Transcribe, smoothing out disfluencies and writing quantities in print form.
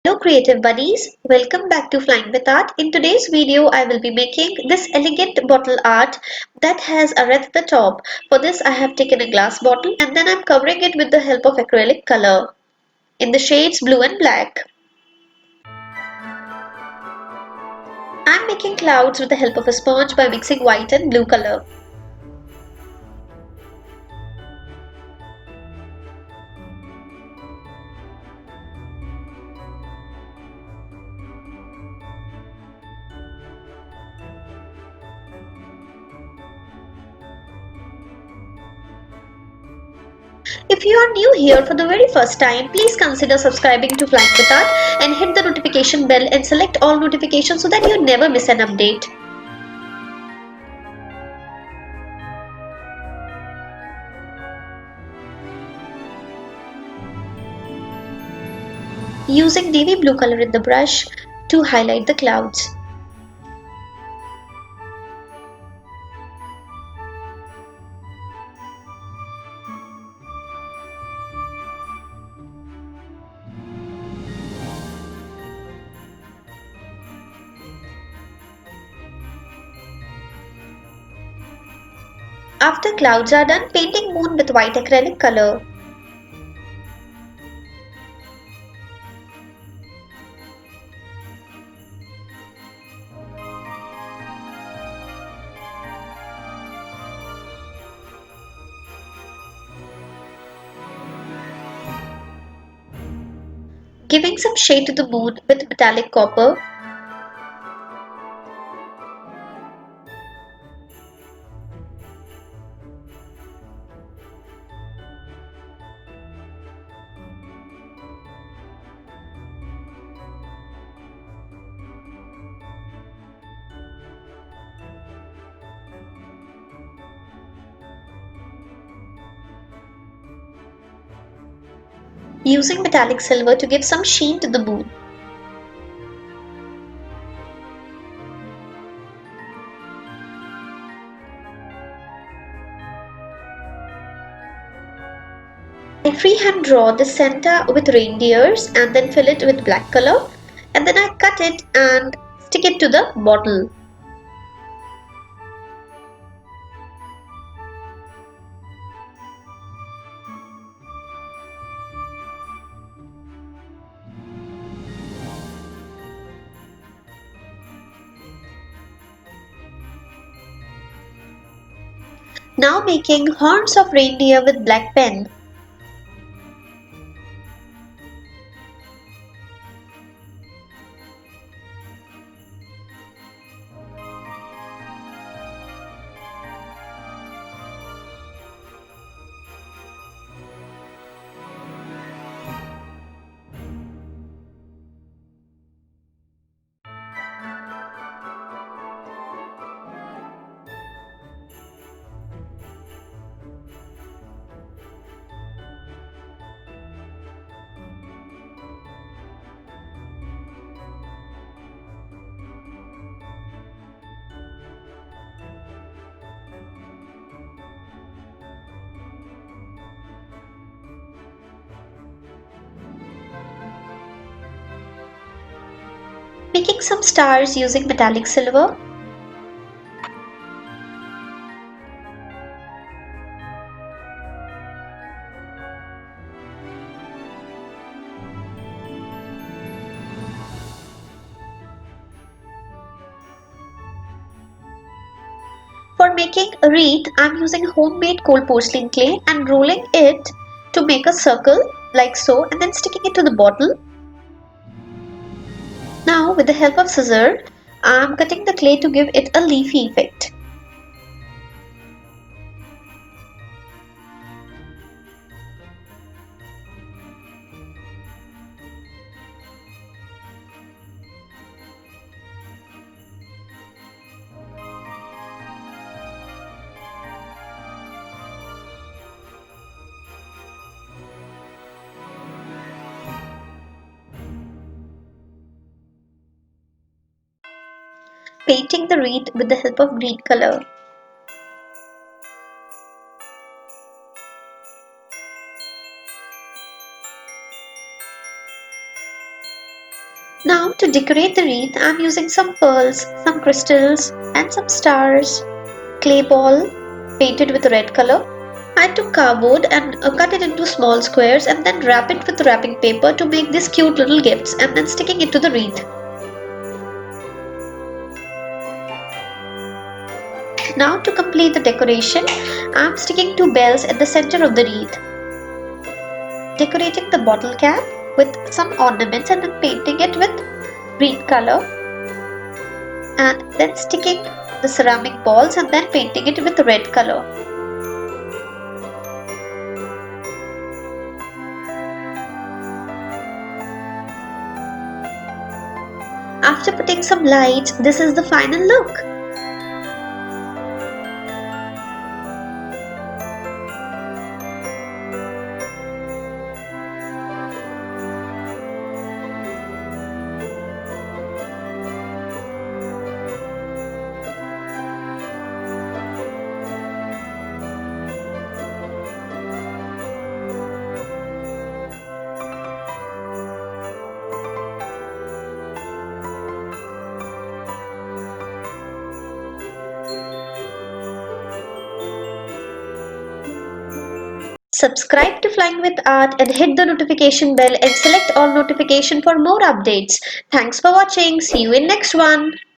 Hello creative buddies, welcome back to Flying with Art. In today's video I will be making this elegant bottle art that has a wreath at the top. For this I have taken a glass bottle and then I'm covering it with the help of acrylic color in the shades blue and black. I'm making clouds with the help of a sponge by mixing white and blue color. If you are new here for the very first time, please consider subscribing to Flying with Art and hit the notification bell and select all notifications so that you never miss an update. Using navy blue color in the brush to highlight the clouds. After clouds are done, painting moon with white acrylic color. Giving some shade to the moon with metallic copper. Using metallic silver to give some sheen to the moon. I freehand draw the center with reindeers and then fill it with black color, and then I cut it and stick it to the bottle. Now making horns of reindeer with black pen. Making some stars using metallic silver. For making a wreath, I'm using homemade cold porcelain clay and rolling it to make a circle like so and then sticking it to the bottle. Now with the help of scissors, I'm cutting the clay to give it a leafy effect. Painting the wreath with the help of green color. Now to decorate the wreath, I'm using some pearls, some crystals and some stars. Clay ball painted with red color. I took cardboard and cut it into small squares and then wrap it with wrapping paper to make these cute little gifts and then sticking it to the wreath. Now to complete the decoration, I'm sticking two bells at the center of the wreath. Decorating the bottle cap with some ornaments and then painting it with green color and then sticking the ceramic balls and then painting it with red color. After putting some lights, this is the final look. Subscribe to Flying with Art and hit the notification bell and select all notification for more updates. Thanks for watching. See you in next one.